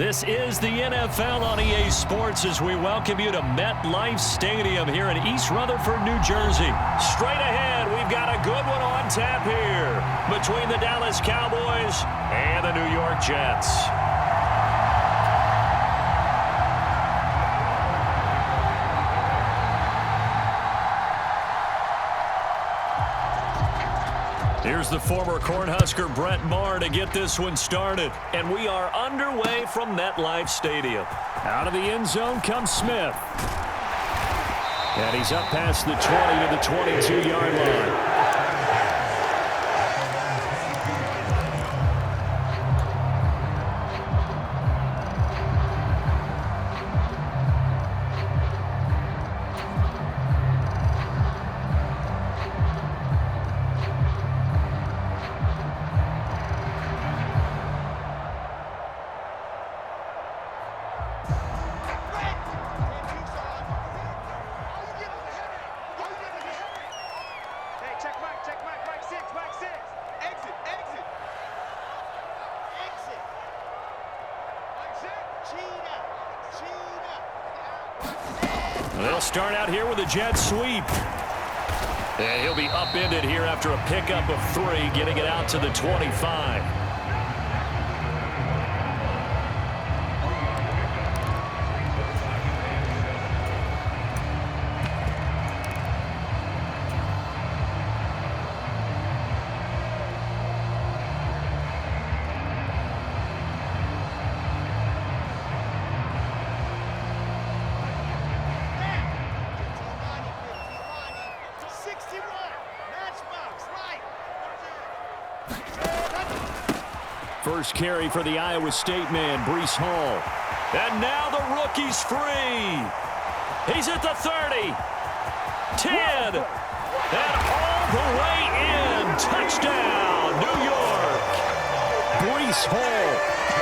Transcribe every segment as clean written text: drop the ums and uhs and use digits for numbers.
This is the NFL on EA Sports as we welcome you to MetLife Stadium here in East Rutherford, New Jersey. Straight ahead, we've got a good one on tap here between the Dallas Cowboys and the New York Jets. Here's the former Cornhusker Brett Maher to get this one started. And we are underway from MetLife Stadium. Out of the end zone comes Smith. And he's up past the 20 to the 22-yard line. They'll start out here with a jet sweep. And he'll be upended here after a pickup of 3, getting it out to the 25. First carry for the Iowa State man, Breece Hall. And now the rookie's free. He's at the 30. 10. And all the way in. Touchdown, New York. Breece Hall,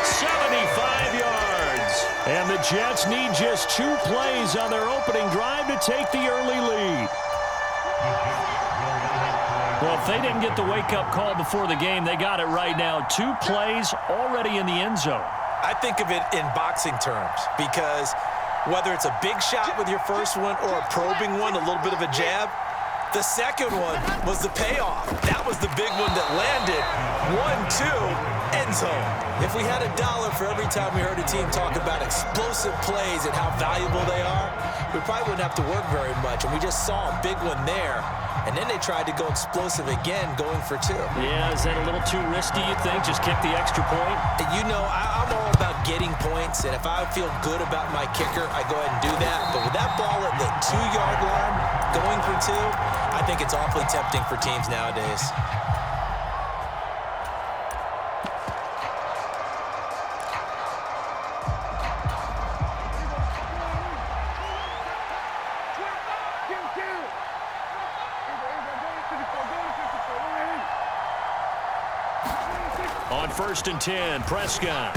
75 yards. And the Jets need just 2 plays on their opening drive to take the early lead. Well, if they didn't get the wake-up call before the game, they got it right now. 2 plays already in the end zone. I think of it in boxing terms because whether it's a big shot with your first one or a probing one, a little bit of a jab, the second one was the payoff. That was the big one that landed. 1-2, end zone. If we had $1 for every time we heard a team talk about explosive plays and how valuable they are, we probably wouldn't have to work very much. And we just saw a big one there. And then they tried to go explosive again, going for 2. Yeah, is that a little too risky, you think? Just kick the extra point? You know, I'm all about getting points, and if I feel good about my kicker, I go ahead and do that. But with that ball at the 2-yard line, going for 2, I think it's awfully tempting for teams nowadays. On 1st and 10, Prescott.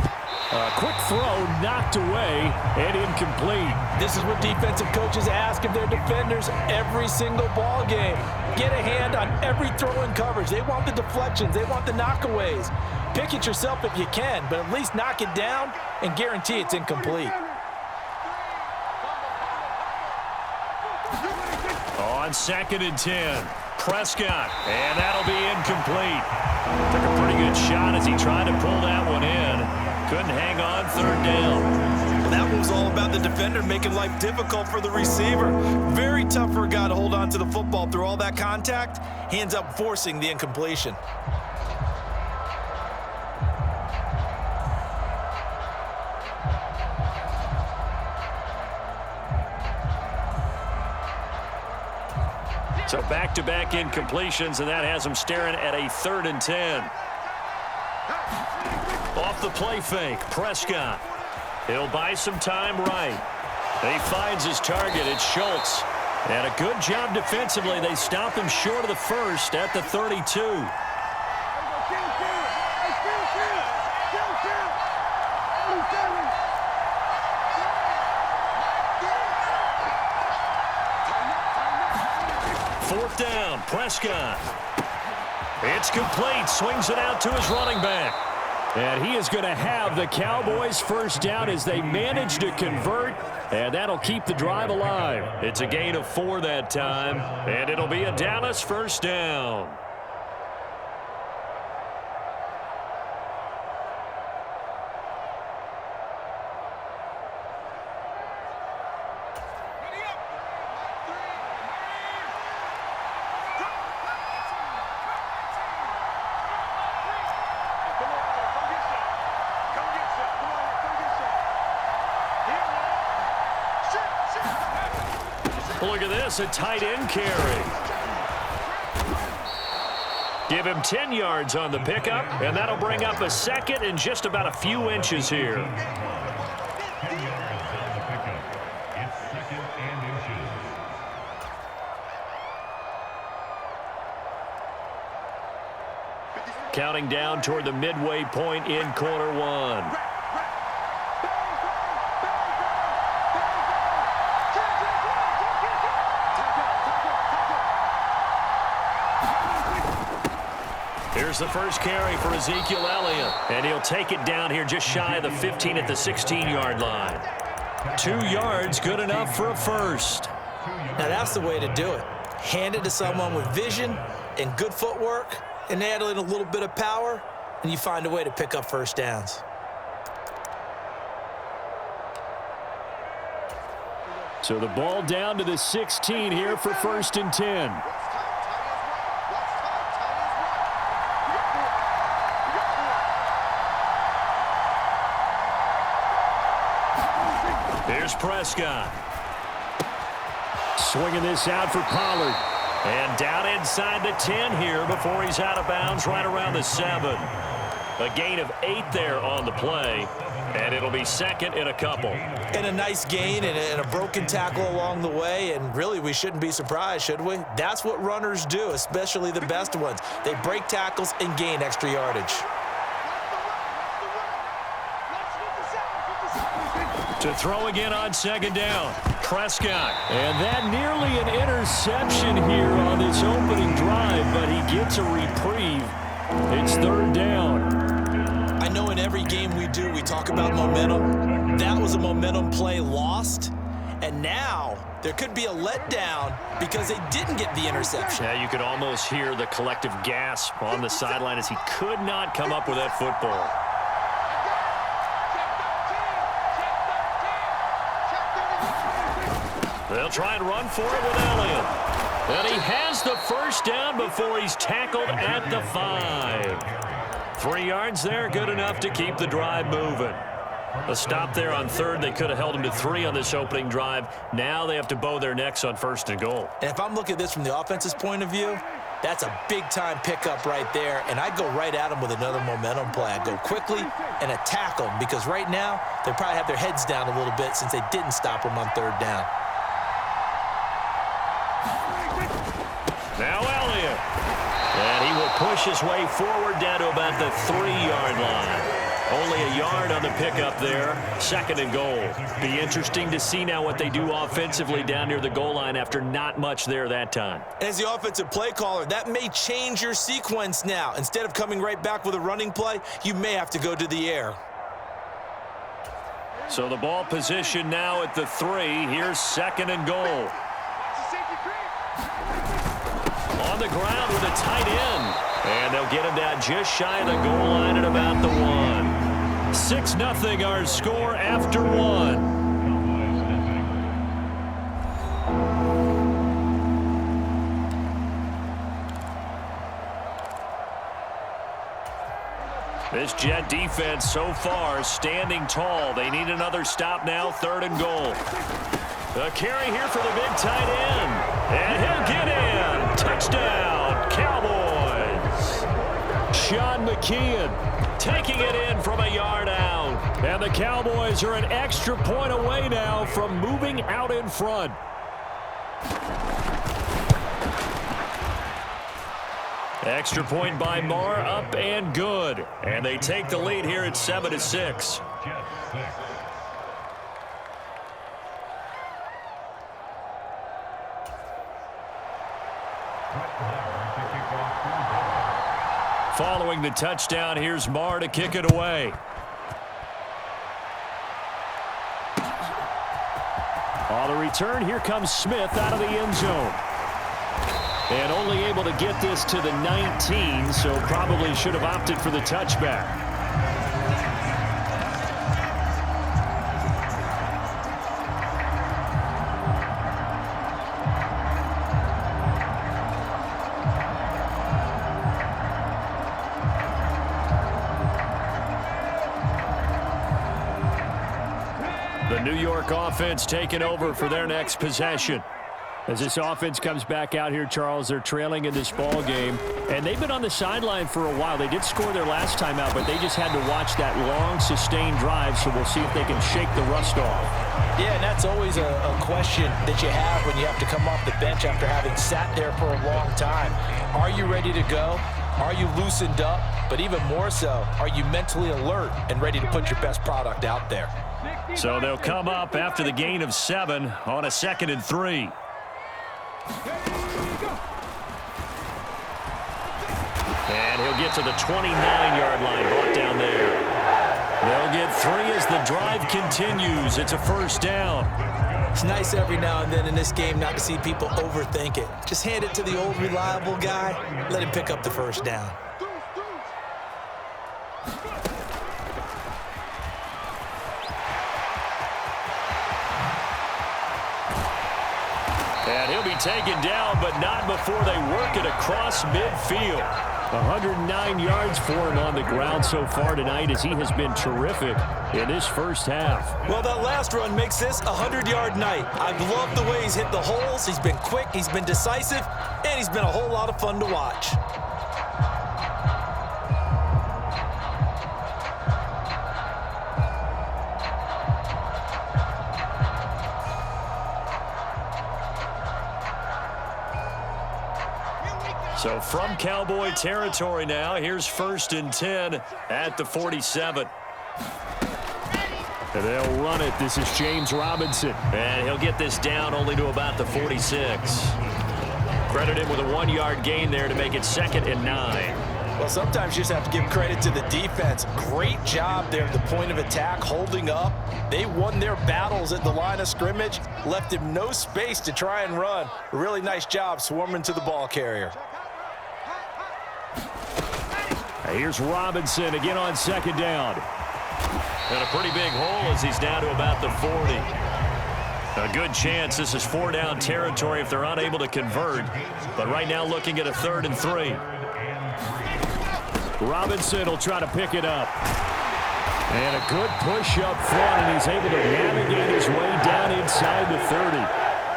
A quick throw knocked away and incomplete. This is what defensive coaches ask of their defenders every single ball game. Get a hand on every throw in coverage. They want the deflections. They want the knockaways. Pick it yourself if you can, but at least knock it down and guarantee it's incomplete. On 2nd and 10, Prescott, and that'll be incomplete. Took a pretty good shot as he tried to pull that one in. Couldn't hang on 3rd down. Well, that was all about the defender making life difficult for the receiver. Very tough for a guy to hold on to the football through all that contact. He ends up forcing the incompletion. So back-to-back incompletions, and that has him staring at a 3rd and 10. Off the play fake, Prescott. He'll buy some time right. He finds his target. It's Schultz. And a good job defensively. They stop him short of the first at the 32. Fourth down, Prescott. It's complete. Swings it out to his running back. And he is going to have the Cowboys first down as they manage to convert, and that'll keep the drive alive. It's a gain of 4 that time, and it'll be a Dallas first down. Look at this, a tight end carry. Give him 10 yards on the pickup, and that'll bring up a second and just about a few inches here. Counting down toward the midway point in quarter 1. Here's the first carry for Ezekiel Elliott, and he'll take it down here just shy of the 15 at the 16-yard line. 2 yards, good enough for a first. Now that's the way to do it. Hand it to someone with vision and good footwork, and add in a little bit of power, and you find a way to pick up first downs. So the ball down to the 16 here for 1st and 10. Here's Prescott. Swinging this out for Pollard. And down inside the 10 here before he's out of bounds right around the 7. A gain of 8 there on the play. And it'll be second and a couple. And a nice gain and a broken tackle along the way. And really, we shouldn't be surprised, should we? That's what runners do, especially the best ones. They break tackles and gain extra yardage. To throw again on 2nd down. Prescott. And that nearly an interception here on this opening drive, but he gets a reprieve. It's 3rd down. I know in every game we do, we talk about momentum. That was a momentum play lost. And now there could be a letdown because they didn't get the interception. Yeah, you could almost hear the collective gasp on the sideline as he could not come up with that football. They'll try and run for it with Elliott. And he has the first down before he's tackled at the 5. 3 yards there, good enough to keep the drive moving. A stop there on 3rd. They could have held him to 3 on this opening drive. Now they have to bow their necks on 1st and goal. And if I'm looking at this from the offense's point of view, that's a big-time pickup right there. And I go right at them with another momentum play. I go quickly and attack them because right now they probably have their heads down a little bit since they didn't stop them on 3rd down. Now Elliott. And he will push his way forward down to about the 3-yard line. Only a yard on the pickup there. 2nd and goal. Be interesting to see now what they do offensively down near the goal line after not much there that time. As the offensive play caller, that may change your sequence now. Instead of coming right back with a running play, you may have to go to the air. So the ball position now at the 3. Here's 2nd and goal. On the ground with a tight end. And they'll get him down just shy of the goal line at about the 1. 6-0 our score after 1. This Jet defense so far standing tall. They need another stop now, 3rd and goal. A carry here for the big tight end. And he'll get in. Touchdown, Cowboys. Sean McKeon taking it in from a yard out. And the Cowboys are an extra point away now from moving out in front. Extra point by Marr, up and good. And they take the lead here at 7-6. Following throwing the touchdown. Here's Marr to kick it away. On the return, here comes Smith out of the end zone. And only able to get this to the 19, so probably should have opted for the touchback. The New York offense taking over for their next possession. As this offense comes back out here, Charles, they're trailing in this ball game, and they've been on the sideline for a while. They did score their last time out, but they just had to watch that long, sustained drive, so we'll see if they can shake the rust off. Yeah, and that's always a question that you have when you have to come off the bench after having sat there for a long time. Are you ready to go? Are you loosened up? But even more so, are you mentally alert and ready to put your best product out there? So they'll come up after the gain of 7 on a 2nd and 3. And he'll get to the 29-yard line, brought down there. They'll get 3 as the drive continues. It's a first down. It's nice every now and then in this game not to see people overthink it. Just hand it to the old reliable guy. Let him pick up the first down. And he'll be taken down, but not before they work it across midfield. 109 yards for him on the ground so far tonight, as he has been terrific in this first half. Well, that last run makes this a 100-yard night. I've loved the way he's hit the holes. He's been quick, he's been decisive, and he's been a whole lot of fun to watch. So from Cowboy territory now, here's 1st and 10 at the 47. And they'll run it. This is James Robinson. And he'll get this down only to about the 46. Credit him with a 1-yard gain there to make it 2nd and 9. Well, sometimes you just have to give credit to the defense. Great job there at the point of attack, holding up. They won their battles at the line of scrimmage, left him no space to try and run. A really nice job swarming to the ball carrier. Here's Robinson again on 2nd down. And a pretty big hole as he's down to about the 40. A good chance this is 4-down territory if they're unable to convert. But right now looking at a 3rd and 3. Robinson will try to pick it up. And a good push up front, and he's able to navigate his way down inside the 30.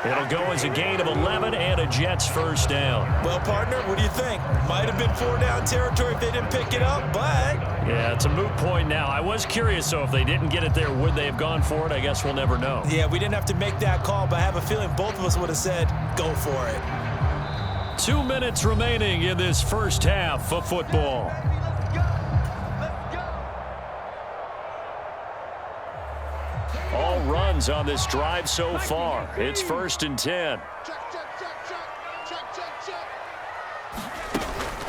It'll go as a gain of 11 and a Jets first down. Well, partner, what do you think? Might have been 4-down territory if they didn't pick it up, but... Yeah, it's a moot point now. I was curious, so if they didn't get it there, would they have gone for it? I guess we'll never know. Yeah, we didn't have to make that call, but I have a feeling both of us would have said, go for it. 2 minutes remaining in this first half of football. All runs on this drive so far. It's 1st and 10.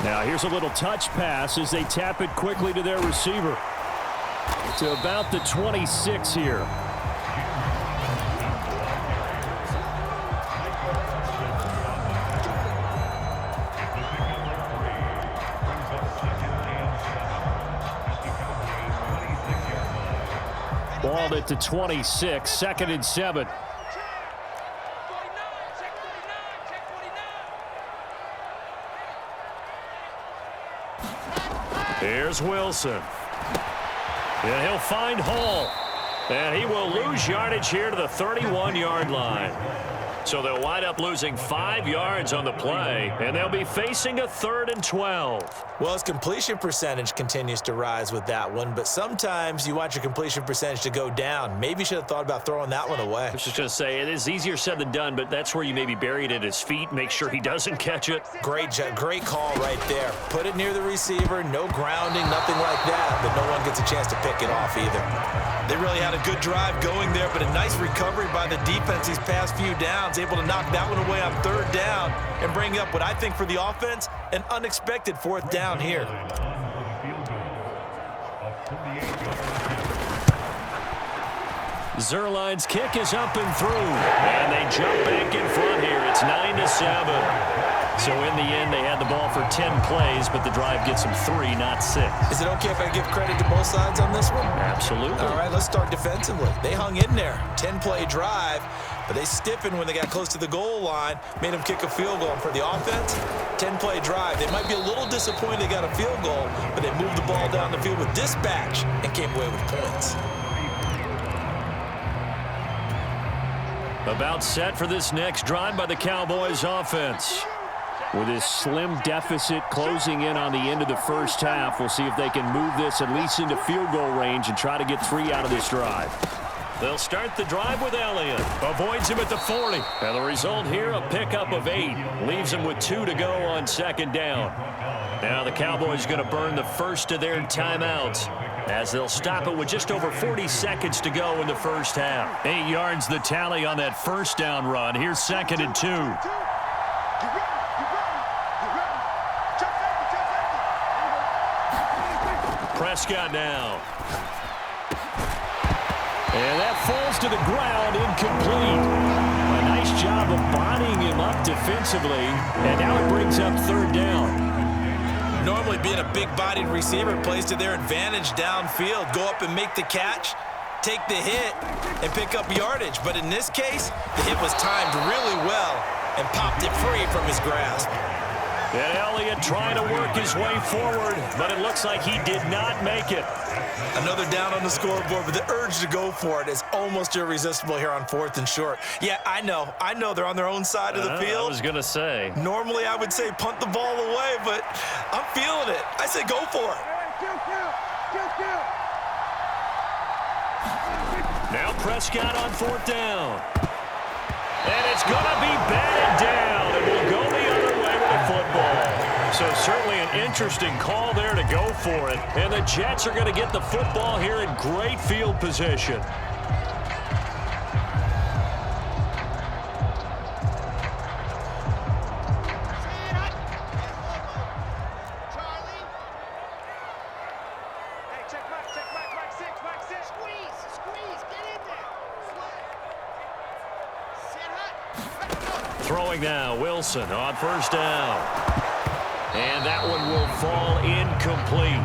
Now here's a little touch pass as they tap it quickly to their receiver. To about the 26 here. Balled it to 26, 2nd and 7. Here's Wilson. And he'll find Hall. And he will lose yardage here to the 31-yard line. So they'll wind up losing 5 yards on the play, and they'll be facing a 3rd and 12. Well, his completion percentage continues to rise with that one, but sometimes you want your completion percentage to go down. Maybe you should have thought about throwing that one away. I was just going to say, it is easier said than done, but that's where you maybe bury it at his feet, make sure he doesn't catch it. Great call right there. Put it near the receiver, no grounding, nothing like that, but no one gets a chance to pick it off either. They really had a good drive going there, but a nice recovery by the defense these past few downs, able to knock that one away on 3rd down and bring up what I think for the offense, an unexpected 4th down here. Zerline's kick is up and through, and they jump back in front here. It's 9-7. So in the end, they had the ball for 10 plays, but the drive gets them 3, not 6. Is it okay if I give credit to both sides on this one? Absolutely. All right, let's start defensively. They hung in there. 10-play drive, but they stiffened when they got close to the goal line, made them kick a field goal. And for the offense, 10-play drive. They might be a little disappointed they got a field goal, but they moved the ball down the field with dispatch and came away with points. About set for this next drive by the Cowboys offense. With this slim deficit closing in on the end of the first half, we'll see if they can move this at least into field goal range and try to get 3 out of this drive. They'll start the drive with Elliott. Avoids him at the 40. And the result here, a pickup of 8. Leaves him with 2 to go on second down. Now the Cowboys going to burn the first of their timeouts, as they'll stop it with just over 40 seconds to go in the first half. 8 yards the tally on that first down run. Here's 2nd and 2. Prescott now. And that falls to the ground, incomplete. A nice job of bodying him up defensively, and now it brings up 3rd down. Normally being a big-bodied receiver plays to their advantage downfield. Go up and make the catch, take the hit, and pick up yardage. But in this case, the hit was timed really well and popped it free from his grasp. And Elliott trying to work his way forward, but it looks like he did not make it. Another down on the scoreboard, but the urge to go for it is almost irresistible here on 4th and short. Yeah, I know they're on their own side of the field. I was going to say. Normally I would say punt the ball away, but I'm feeling it. I say go for it. Now Prescott on 4th down. And it's going to be batted down. It will go the other way with the football. So certainly an interesting call there to go for it. And the Jets are going to get the football here in great field position. Throwing now, Wilson on 1st down. And that one will fall incomplete.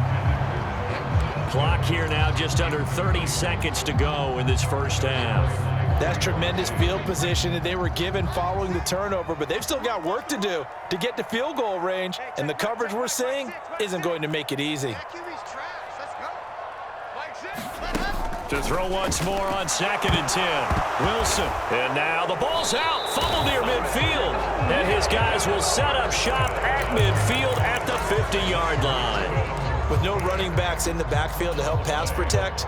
Clock here now just under 30 seconds to go in this first half. That's tremendous field position that they were given following the turnover, but they've still got work to do to get to field goal range, and the coverage we're seeing isn't going to make it easy. To throw once more on 2nd and 10. Wilson. And now the ball's out. Fumble near midfield. And his guys will set up shop at midfield at the 50-yard line. With no running backs in the backfield to help pass protect,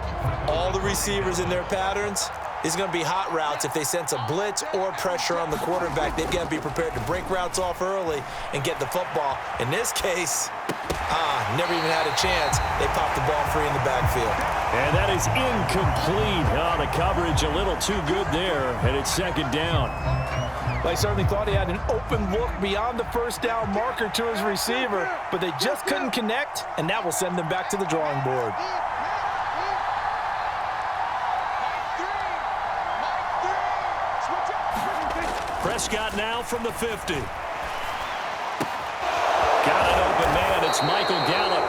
all the receivers in their patterns, is going to be hot routes. If they sense a blitz or pressure on the quarterback, they've got to be prepared to break routes off early and get the football. In this case, never even had a chance. They popped the ball free in the backfield. And that is incomplete. Oh, the coverage a little too good there, and it's 2nd down. I certainly thought he had an open look beyond the 1st down marker to his receiver, but they just couldn't connect, and that will send them back to the drawing board. Prescott now from the 50. Got an open man. It's Michael Gallup.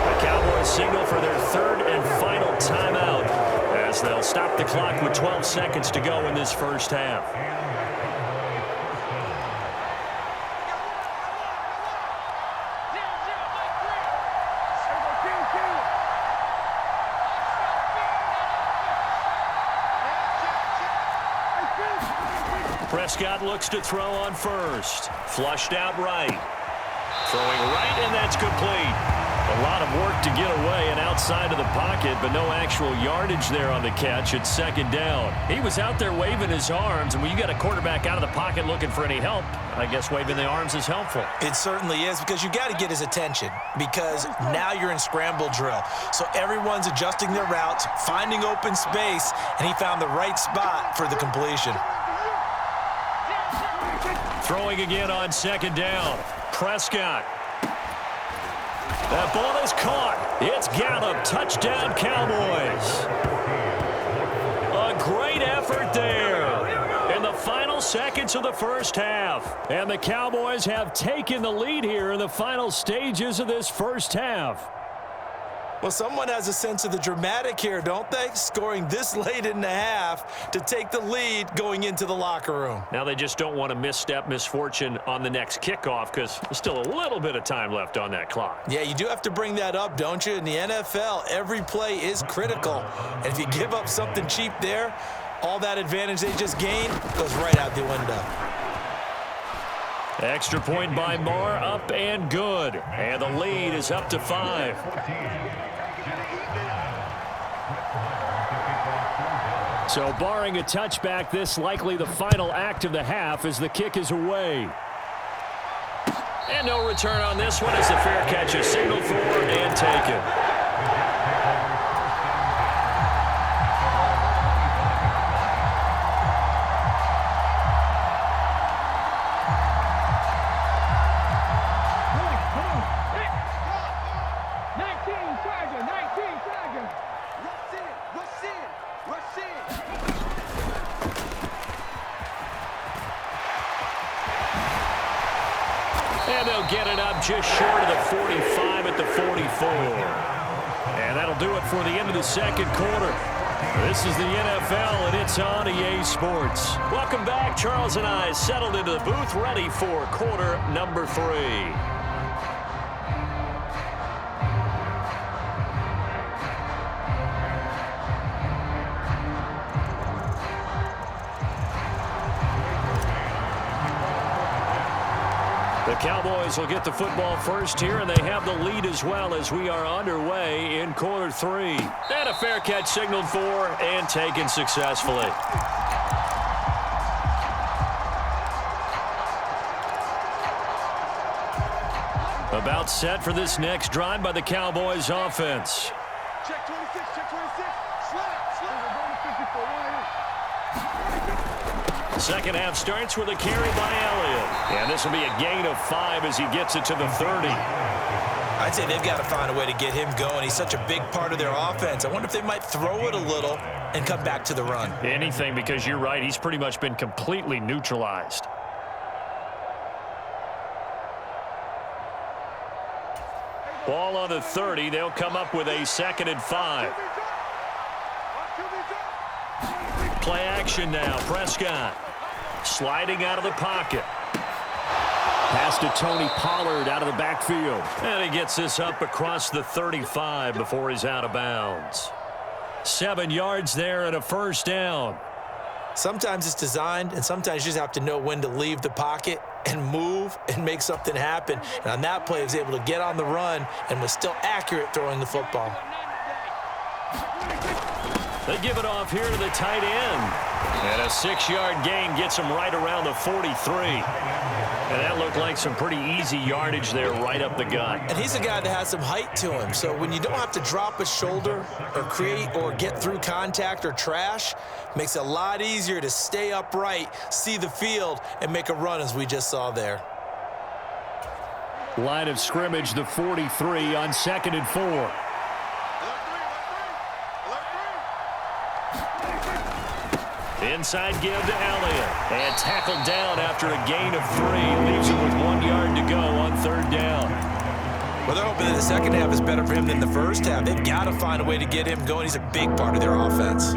The Cowboys signal for their 3rd and final timeout as they'll stop the clock with 12 seconds to go in this first half. Prescott looks to throw on 1st. Flushed out right. Throwing right, and that's complete. A lot of work to get away and outside of the pocket, but no actual yardage there on the catch. It's 2nd down. He was out there waving his arms, and when you got a quarterback out of the pocket looking for any help, I guess waving the arms is helpful. It certainly is, because you got to get his attention, because now you're in scramble drill. So everyone's adjusting their routes, finding open space, and he found the right spot for the completion. Throwing again on 2nd down. Prescott. That ball is caught. It's Gallup. Touchdown, Cowboys. A great effort there in the final seconds of the first half. And the Cowboys have taken the lead here in the final stages of this first half. Well, someone has a sense of the dramatic here, don't they? Scoring this late in the half to take the lead going into the locker room. Now they just don't want to misstep misfortune on the next kickoff because there's still a little bit of time left on that clock. Yeah, you do have to bring that up, don't you? In the NFL, every play is critical. And if you give up something cheap there, all that advantage they just gained goes right out the window. Extra point by Marr, up and good. And the lead is up to 5. So barring a touchback, this likely the final act of the half as the kick is away. And no return on this one as the fair catch is signaled for and taken. And they'll get it up just short of the 45 at the 44. And that'll do it for the end of the second quarter. This is the NFL, and it's on EA Sports. Welcome back. Charles and I settled into the booth, ready for quarter number 3. The Cowboys will get the football first here, and they have the lead as well as we are underway in quarter 3. And a fair catch signaled for and taken successfully. About set for this next drive by the Cowboys offense. Check 26, check 26. Slide. Second half starts with a carry by Elliott. And this will be a gain of 5 as he gets it to the 30. I'd say they've got to find a way to get him going. He's such a big part of their offense. I wonder if they might throw it a little and come back to the run. Anything, because you're right. He's pretty much been completely neutralized. Ball on the 30. They'll come up with a 2nd and 5. Play action now. Prescott sliding out of the pocket. Pass to Tony Pollard out of the backfield. And he gets this up across the 35 before he's out of bounds. 7 yards there and a first down. Sometimes it's designed, and sometimes you just have to know when to leave the pocket and move and make something happen. And on that play, he was able to get on the run and was still accurate throwing the football. They give it off here to the tight end. And a 6-yard gain gets him right around the 43. And that looked like some pretty easy yardage there right up the gut. And he's a guy that has some height to him. So when you don't have to drop a shoulder or create or get through contact or trash, makes it a lot easier to stay upright, see the field, and make a run as we just saw there. Line of scrimmage, the 43 on 2nd and 4. Inside give to Elliott. And tackled down after a gain of 3. Leaves him with 1 yard to go on 3rd down. Well, they're hoping that the second half is better for him than the first half. They've got to find a way to get him going. He's a big part of their offense.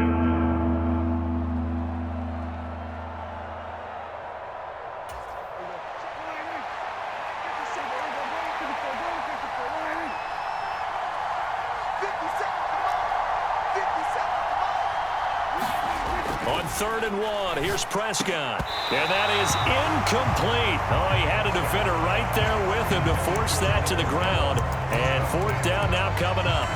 On 3rd and 1, here's Prescott. And that is incomplete. Oh, he had a defender right there with him to force that to the ground. And 4th down now coming up.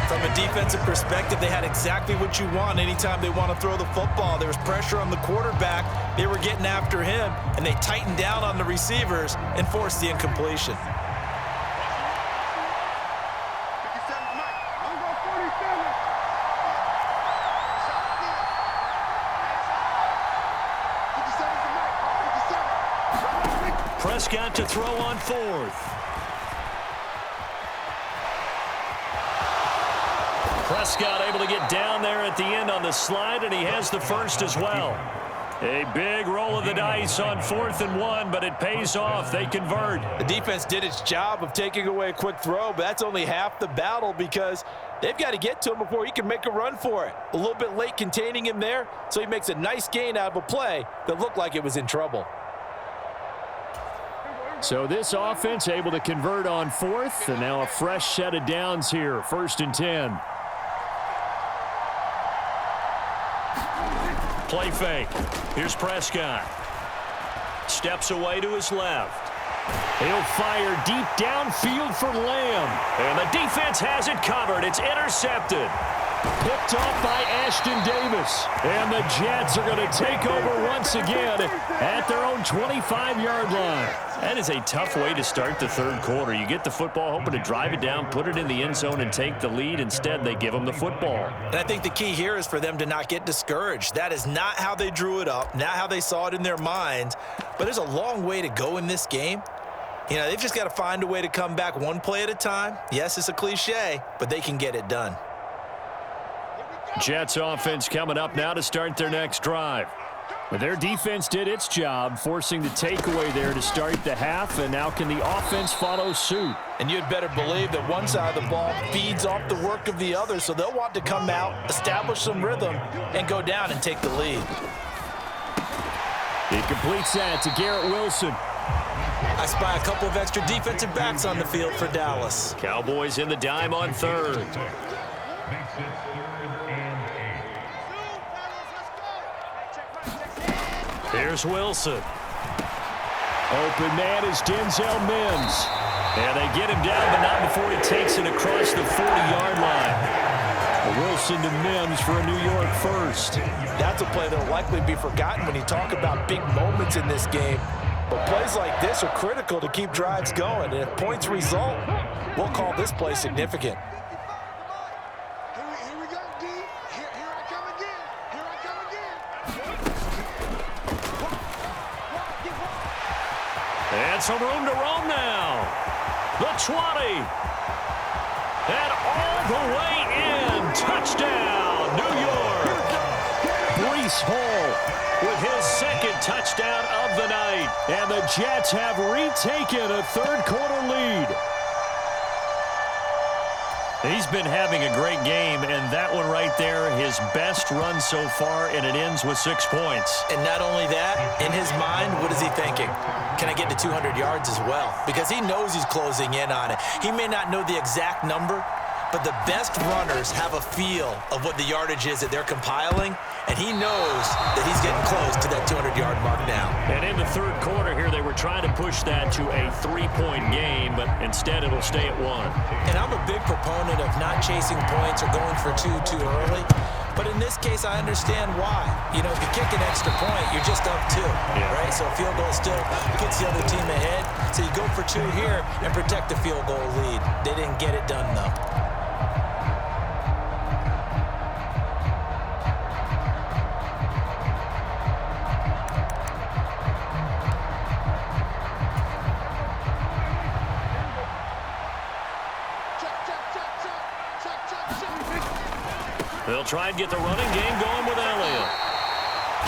From a defensive perspective, they had exactly what you want anytime they want to throw the football. There was pressure on the quarterback. They were getting after him, and they tightened down on the receivers and forced the incompletion. Prescott to throw on 4th. Prescott able to get down there at the end on the slide, and he has the first as well. A big roll of the dice on 4th and 1, but it pays off. They convert. The defense did its job of taking away a quick throw, but that's only half the battle because they've got to get to him before he can make a run for it. A little bit late containing him there, so he makes a nice gain out of a play that looked like it was in trouble. So this offense able to convert on 4th, and now a fresh set of downs here, 1st and 10. Play fake. Here's Prescott. Steps away to his left. He'll fire deep downfield for Lamb. And the defense has it covered. It's intercepted. Picked off by Ashton Davis. And the Jets are going to take over once again at their own 25-yard line. That is a tough way to start the third quarter. You get the football, hoping to drive it down, put it in the end zone, and take the lead. Instead, they give them the football. And I think the key here is for them to not get discouraged. That is not how they drew it up, not how they saw it in their minds. But there's a long way to go in this game. You know, they've just got to find a way to come back one play at a time. Yes, it's a cliche, but they can get it done. Jets offense coming up now to start their next drive. But their defense did its job, forcing the takeaway there to start the half, and now can the offense follow suit? And you'd better believe that one side of the ball feeds off the work of the other, so they'll want to come out, establish some rhythm, and go down and take the lead. He completes that to Garrett Wilson. I spy a couple of extra defensive backs on the field for Dallas. Cowboys in the dime on 3rd. Here's Wilson. Open man is Denzel Mims. And they get him down, but not before he takes it across the 40-yard line. Wilson to Mims for a New York first. That's a play that will likely be forgotten when you talk about big moments in this game. But plays like this are critical to keep drives going. And if points result, we'll call this play significant. Here we go, D. Here I come again. Here I come again. And some room to roam now. The 20. And all the way in. Touchdown, New York. Breece Hall with his second touchdown of the night. And the Jets have retaken a third-quarter lead. He's been having a great game, and that one right there, his best run so far, and it ends with 6 points. And not only that, in his mind, what is he thinking? Can I get to 200 yards as well? Because he knows he's closing in on it. He may not know the exact number, but the best runners have a feel of what the yardage is that they're compiling, and he knows that he's getting close to that 200-yard mark now. And in the third quarter here, they were trying to push that to a 3-point game, but instead it'll stay at 1. And I'm a big proponent of not chasing points or going for two too early. But in this case, I understand why. You know, if you kick an extra point, you're just up 2, right? So a field goal still puts the other team ahead. So you go for 2 here and protect the field goal lead. They didn't get it done, though. They'll try and get the running game going with Elliott.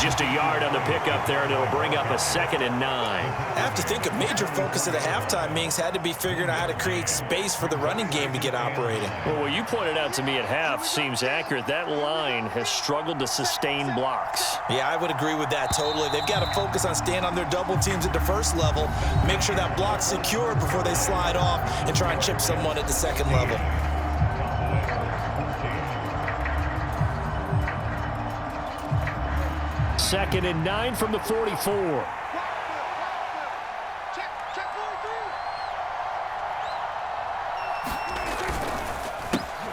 Just a yard on the pickup there, and it'll bring up a 2nd and 9. I have to think a major focus at a halftime means had to be figuring out how to create space for the running game to get operating. Well, what you pointed out to me at half seems accurate. That line has struggled to sustain blocks. Yeah, I would agree with that totally. They've got to focus on staying on their double teams at the first level, make sure that block's secured before they slide off and try and chip someone at the second level. Second and 9 from the 44.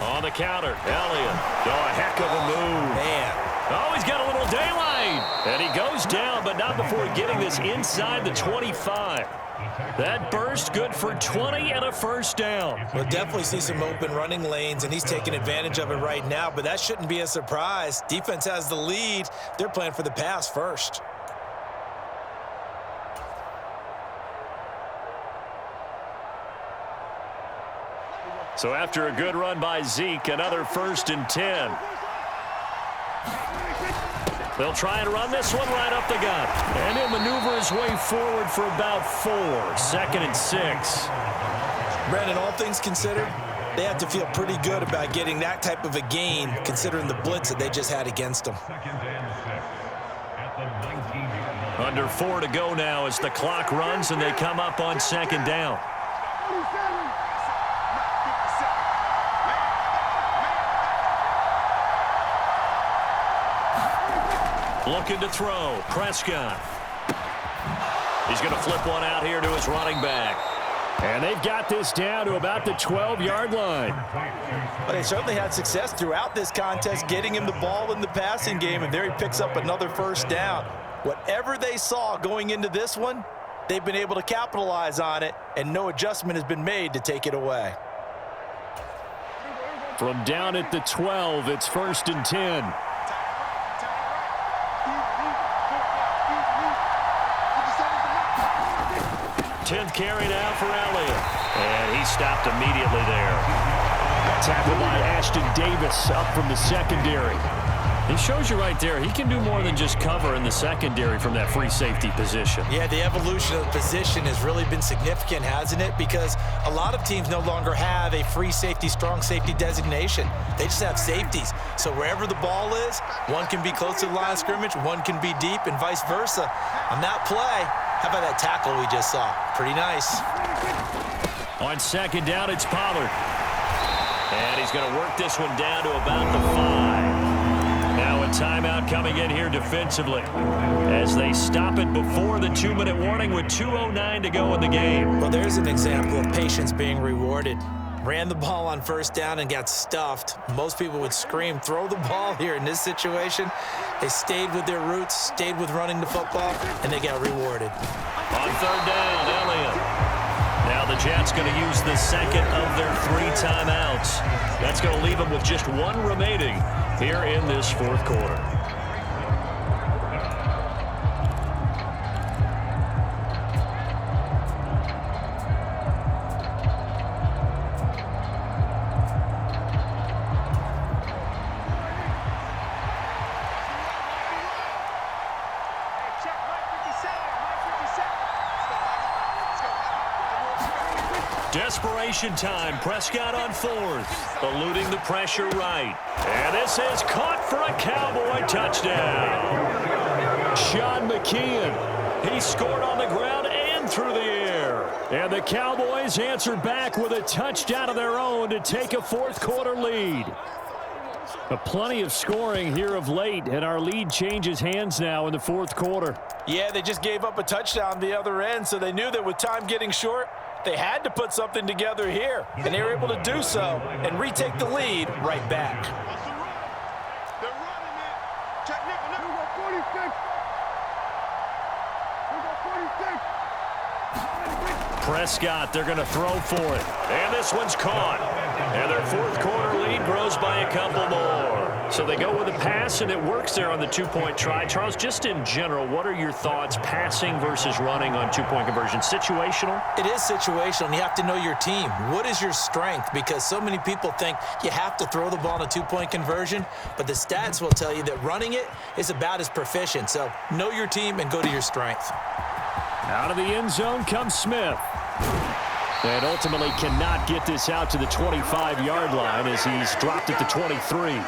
On the counter, Elliott. Oh, a heck of a move. Man. Oh, he's got a little daylight. And he goes down, but not before getting this inside the 25. That burst good for 20 and a first down. We'll definitely see some open running lanes, and he's taking advantage of it right now, but that shouldn't be a surprise. Defense has the lead. They're playing for the pass first. So after a good run by Zeke, another 1st and 10. They'll try and run this one right up the gut. And he'll maneuver his way forward for about 4. 2nd and 6. Brandon, all things considered, they have to feel pretty good about getting that type of a gain, considering the blitz that they just had against them. Under 4 to go now as the clock runs and they come up on 2nd down. Looking to throw. Prescott. He's going to flip one out here to his running back. And they've got this down to about the 12-yard line. But they certainly had success throughout this contest getting him the ball in the passing game, and there he picks up another 1st down. Whatever they saw going into this one, they've been able to capitalize on it, and no adjustment has been made to take it away. From down at the 12, it's 1st and 10. 10th carry now for Elliott. And he stopped immediately there. Tackled by Ashton Davis up from the secondary. He shows you right there, he can do more than just cover in the secondary from that free safety position. Yeah, the evolution of the position has really been significant, hasn't it? Because a lot of teams no longer have a free safety, strong safety designation. They just have safeties. So wherever the ball is, one can be close to the line of scrimmage, one can be deep, and vice versa. On that play, how about that tackle we just saw? Pretty nice. On 2nd down, it's Pollard. And he's going to work this one down to about the 5. Now a timeout coming in here defensively as they stop it before the 2-minute warning with 2:09 to go in the game. Well, there's an example of patience being rewarded. Ran the ball on 1st down and got stuffed. Most people would scream, throw the ball here. In this situation, they stayed with their roots, stayed with running the football, and they got rewarded. On 3rd down, Elliott. Now the Jets going to use the 2nd of their 3 timeouts. That's going to leave them with just 1 remaining here in this 4th quarter. Desperation time. Prescott on 4th. Eluding the pressure right. And this is caught for a Cowboy touchdown. Sean McKeon. He scored on the ground and through the air. And the Cowboys answer back with a touchdown of their own to take a 4th quarter lead. Plenty of scoring here of late, and our lead changes hands now in the 4th quarter. Yeah, they just gave up a touchdown the other end, so they knew that with time getting short, they had to put something together here, and they were able to do so and retake the lead right back. They're running it. Technical. 46. Prescott, they're going to throw for it. And this one's caught. And their 4th quarter lead grows by a couple more. So they go with a pass, and it works there on the 2-point try. Charles, just in general, what are your thoughts passing versus running on 2-point conversion? Situational? It is situational, and you have to know your team. What is your strength? Because so many people think you have to throw the ball in a 2-point conversion, but the stats will tell you that running it is about as proficient. So know your team and go to your strength. Out of the end zone comes Smith. And ultimately cannot get this out to the 25-yard line as he's dropped at the 23.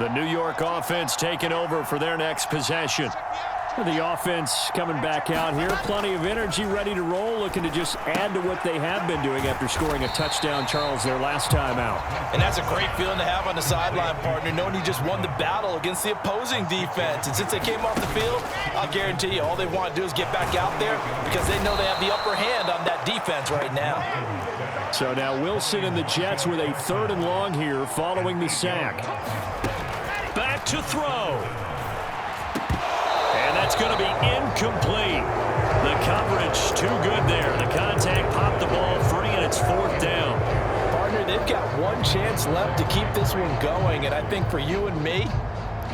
The New York offense taking over for their next possession. The offense coming back out here. Plenty of energy, ready to roll, looking to just add to what they have been doing after scoring a touchdown, Charles, their last time out. And that's a great feeling to have on the sideline, partner, knowing he just won the battle against the opposing defense. And since they came off the field, I'll guarantee you all they want to do is get back out there because they know they have the upper hand on that defense right now. So now Wilson and the Jets with a 3rd and long here following the sack. Back to throw. And that's going to be incomplete. The coverage too good there. The contact popped the ball free, and it's 4th down. Partner, they've They've got one chance left to keep this one going, and I think for you and me,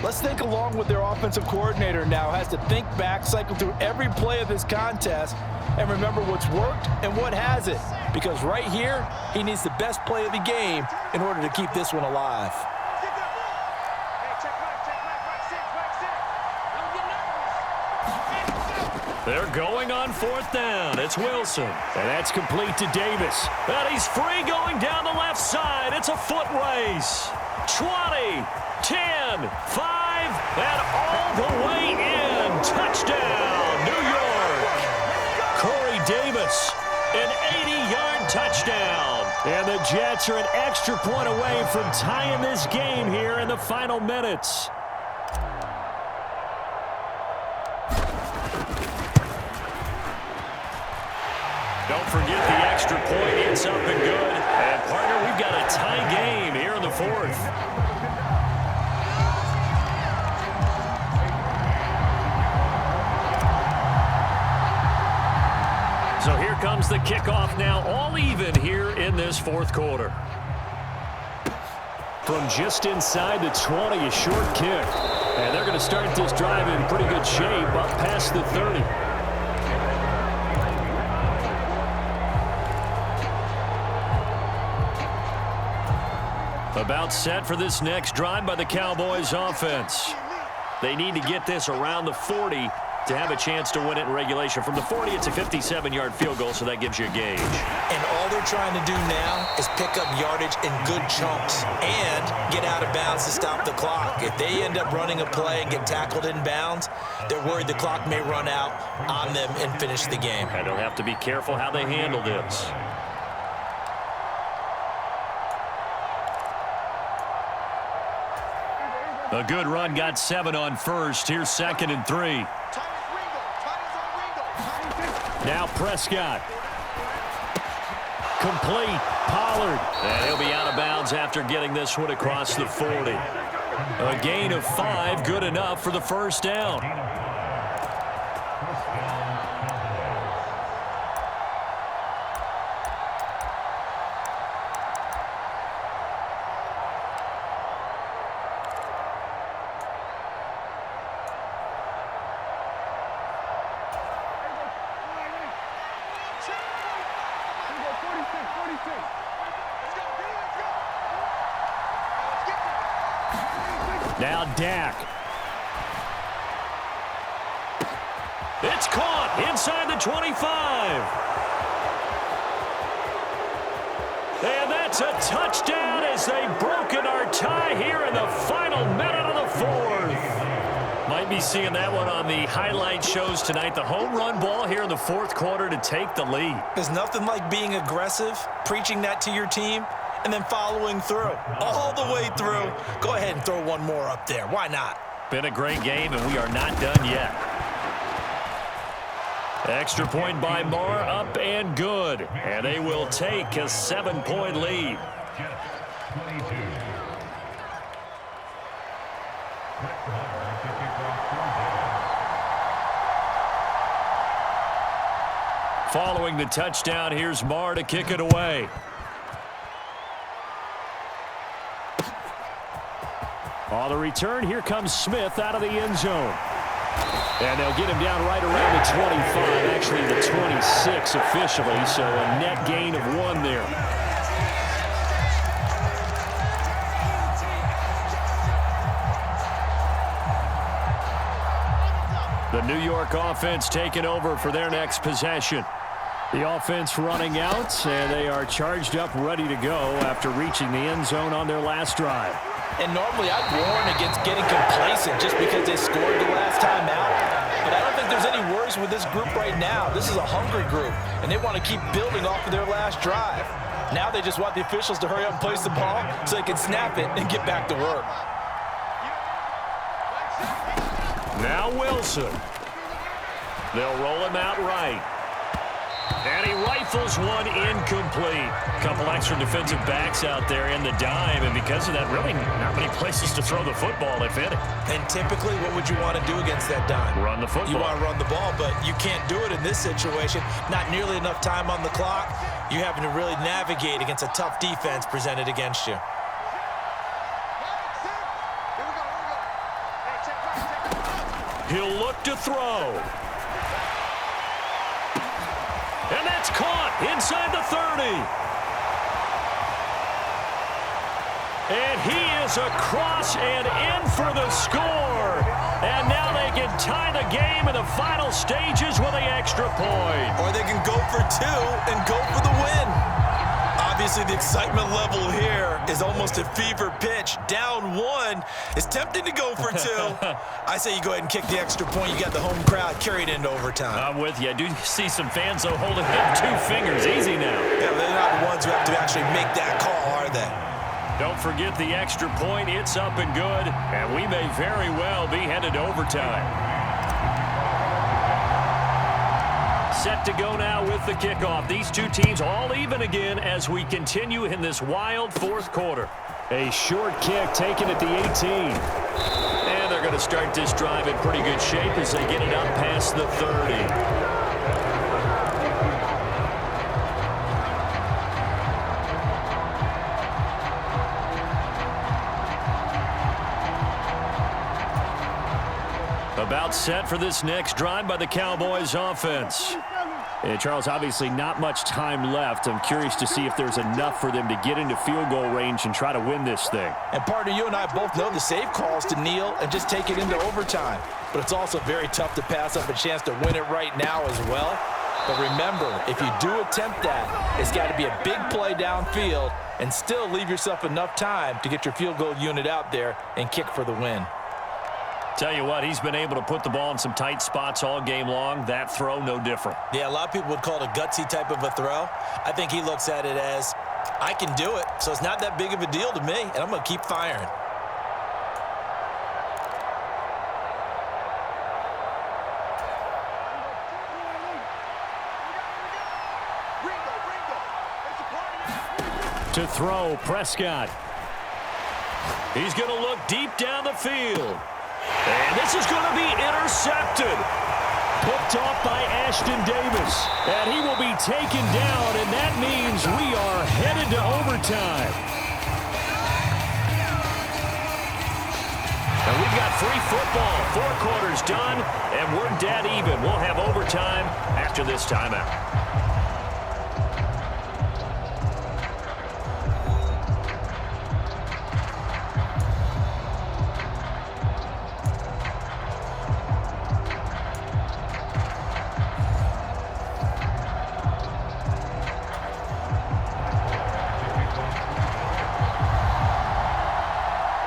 let's think along with their offensive coordinator now. Has to think back, cycle through every play of this contest, and remember what's worked and what hasn't. Because right here, he needs the best play of the game in order to keep this one alive. They're going on fourth down. It's Wilson. And that's complete to Davis. And he's free going down the left side. It's a foot race. 20, 10, 5, and all the way in. Touchdown, New York. Corey Davis, an 80-yard touchdown. And the Jets are an extra point away from tying this game here in the final minutes. Don't forget the extra point. It's up and good. And, partner, we've got a tie game here in the fourth. So here comes the kickoff now, all even here in this fourth quarter. From just inside the 20, a short kick. And they're going to start this drive in pretty good shape up past the 30. About set for this next drive by the Cowboys offense. They need to get this around the 40 to have a chance to win it in regulation. From the 40, it's a 57-yard field goal, so that gives you a gauge. And all they're trying to do now is pick up yardage in good chunks and get out of bounds to stop the clock. If they end up running a play and get tackled in bounds, they're worried the clock may run out on them and finish the game. And they'll have to be careful how they handle this. A good run, got 7 on first. Here's 2nd and 3. Now Prescott. Complete. Pollard. And he'll be out of bounds after getting this one across the 40. A gain of 5, good enough for the first down. Now Dak. It's caught inside the 25. And that's a touchdown as they've broken our tie here in the final minute of the fourth. Might be seeing that one on the highlight shows tonight. The home run ball here in the fourth quarter to take the lead. There's nothing like being aggressive, preaching that to your team, and then following through. All the way through. Go ahead and throw one more up there. Why not? Been a great game, and we are not done yet. Extra point by Marr, up and good. And they will take a 7-point lead. Following the touchdown, here's Marr to kick it away. On the return, here comes Smith out of the end zone. And they'll get him down right around the 25, actually the 26 officially, so a net gain of 1 there. The New York offense taking over for their next possession. The offense running out, and they are charged up, ready to go after reaching the end zone on their last drive. And normally I'd warn against getting complacent just because they scored the last time out. But I don't think there's any worries with this group right now. This is a hungry group, and they want to keep building off of their last drive. Now they just want the officials to hurry up and place the ball so they can snap it and get back to work. Now Wilson. They'll roll him out right. And he rifles one incomplete. Couple extra defensive backs out there in the dime, and because of that, really not many places to throw the football, if any. And typically, what would you want to do against that dime? Run the football. You want to run the ball, but you can't do it in this situation. Not nearly enough time on the clock. You having to really navigate against a tough defense presented against you. He'll look to throw. And that's caught inside the 30. And he is across and in for the score. And now they can tie the game in the final stages with an extra point. Or they can go for two and go for the win. Obviously, the excitement level here is almost a fever pitch. Down one. It's tempting to go for two. I say you go ahead and kick the extra point. You got the home crowd carried into overtime. I'm with you. I do see some fans, though, holding up 2 fingers. Easy now. Yeah, they're not the ones who have to actually make that call, are they? Don't forget the extra point. It's up and good, and we may very well be headed to overtime. Set to go now with the kickoff. These two teams all even again as we continue in this wild fourth quarter. A short kick taken at the 18. And they're going to start this drive in pretty good shape as they get it up past the 30. About set for this next drive by the Cowboys offense. And Charles, obviously not much time left. I'm curious to see if there's enough for them to get into field goal range and try to win this thing. And partner, you and I both know the safe calls to kneel and just take it into overtime. But it's also very tough to pass up a chance to win it right now as well. But remember, if you do attempt that, it's got to be a big play downfield and still leave yourself enough time to get your field goal unit out there and kick for the win. Tell you what, he's been able to put the ball in some tight spots all game long. That throw, no different. Yeah, a lot of people would call it a gutsy type of a throw. I think he looks at it as, I can do it, so it's not that big of a deal to me, and I'm going to keep firing. To throw, Prescott. He's going to look deep down the field. And this is going to be intercepted. Picked off by Ashton Davis. And he will be taken down, and that means we are headed to overtime. And we've got free football. 4 quarters done, and we're dead even. We'll have overtime after this timeout.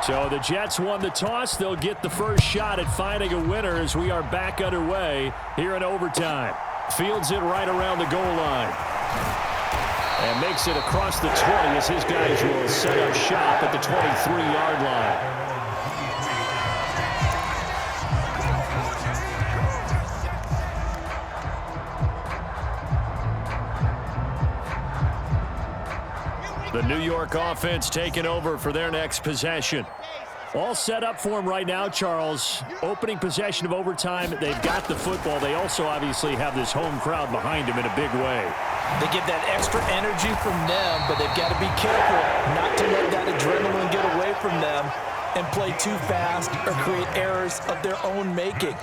So the Jets won the toss. They'll get the first shot at finding a winner as we are back underway here in overtime. Fields it right around the goal line. And makes it across the 20 as his guys will set up shop at the 23-yard line. The New York offense taking over for their next possession. All set up for them right now, Charles. Opening possession of overtime. They've got the football. They also obviously have this home crowd behind them in a big way. They get that extra energy from them, but they've got to be careful not to let that adrenaline get away from them and play too fast or create errors of their own making.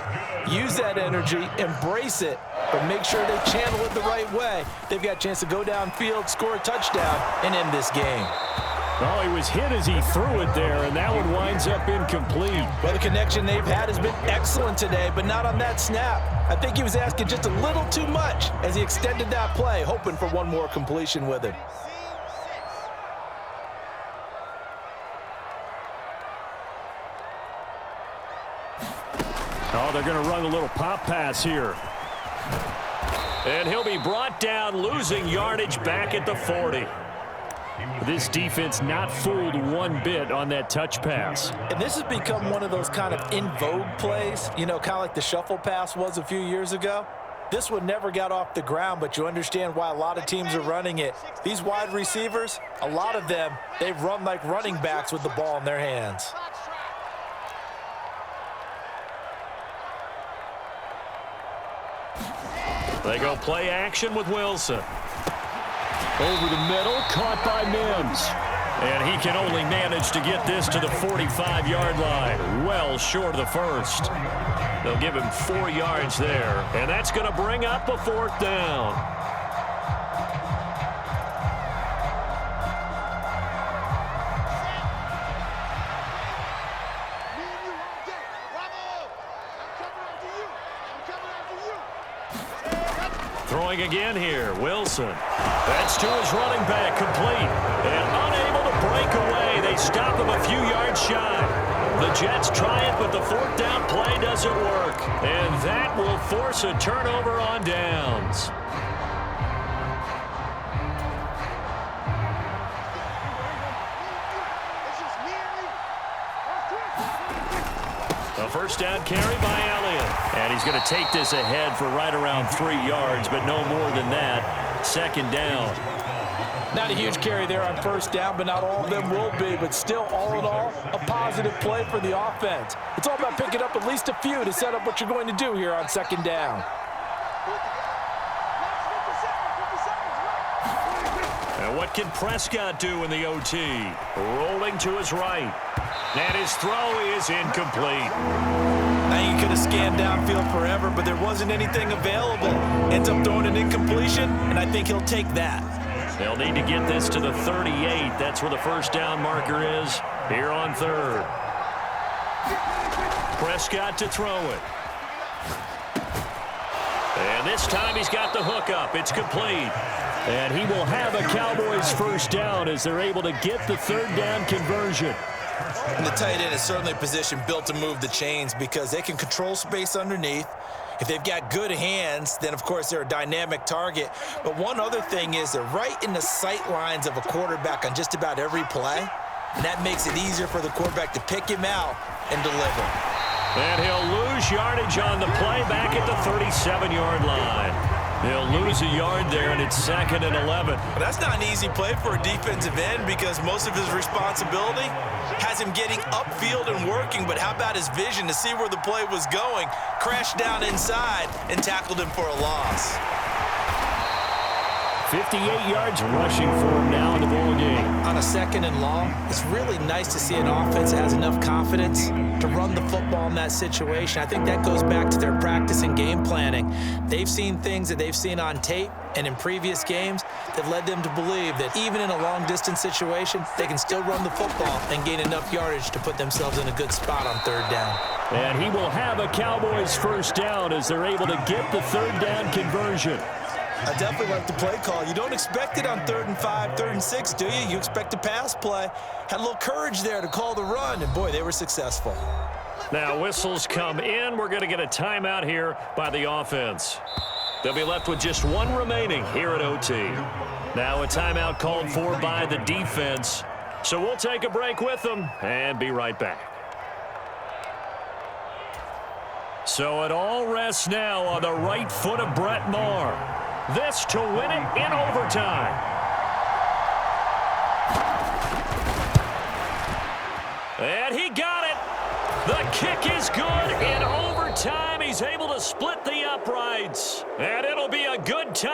Use that energy, embrace it, but make sure they channel it the right way. They've got a chance to go downfield, score a touchdown, and end this game. Oh, he was hit as he threw it there, and that one winds up incomplete. Well, the connection they've had has been excellent today, but not on that snap. I think he was asking just a little too much as he extended that play, hoping for one more completion with it. Oh, they're going to run a little pop pass here. And he'll be brought down, losing yardage back at the 40. This defense not fooled one bit on that touch pass. And this has become one of those kind of in vogue plays, you know, kind of like the shuffle pass was a few years ago. This one never got off the ground, but you understand why a lot of teams are running it. These wide receivers, a lot of them, they run like running backs with the ball in their hands. They go play action with Wilson. Over the middle, caught by Mims. And he can only manage to get this to the 45-yard line. Well short of the first. They'll give him 4 yards there. And that's going to bring up a 4th down. Me and you all day. Bravo! I'm coming after you. I'm coming after you. Throwing again here, Wilson. That's to his running back, complete. And unable to break away. They stop him a few yards shy. The Jets try it, but the 4th down play doesn't work. And that will force a turnover on downs. It's just me and you. A first down carry by Elliott. And he's going to take this ahead for right around 3 yards, but no more than that. 2nd down. Not a huge carry there on first down, but not all of them will be. But still, all in all, a positive play for the offense. It's all about picking up at least a few to set up what you're going to do here on 2nd down. And what can Prescott do in the OT? Rolling to his right. And his throw is incomplete. Now you could have scanned downfield forever, but there wasn't anything available. Ends up throwing an incompletion, and I think he'll take that. They'll need to get this to the 38. That's where the first down marker is here on 3rd. Prescott to throw it. And this time he's got the hook up. It's complete. And he will have a Cowboys first down as they're able to get the 3rd down conversion. And the tight end is certainly a position built to move the chains because they can control space underneath. If they've got good hands, then, of course, they're a dynamic target. But one other thing is they're right in the sight lines of a quarterback on just about every play. And that makes it easier for the quarterback to pick him out and deliver. And he'll lose yardage on the play back at the 37-yard line. He'll lose a yard there, and it's 2nd and 11. That's not an easy play for a defensive end because most of his responsibility has him getting upfield and working, but how about his vision to see where the play was going, crashed down inside, and tackled him for a loss. 58 yards rushing for him now in the ball game. On a 2nd and long, it's really nice to see an offense that has enough confidence to run the football in that situation. I think that goes back to their practice and game planning. They've seen things that they've seen on tape and in previous games that led them to believe that even in a long-distance situation, they can still run the football and gain enough yardage to put themselves in a good spot on 3rd down. And he will have a Cowboys first down as they're able to get the 3rd down conversion. I definitely like the play call. You don't expect it on 3rd and 5, 3rd and 6, do you? You expect a pass play. Had a little courage there to call the run, and boy, they were successful. Now whistles come in. We're going to get a timeout here by the offense. They'll be left with just 1 remaining here at OT. Now a timeout called for by the defense. So we'll take a break with them and be right back. So it all rests now on the right foot of Brett Maher. This to win it in overtime. And he got it. The kick is good in overtime. He's able to split the uprights. And it'll be a good time.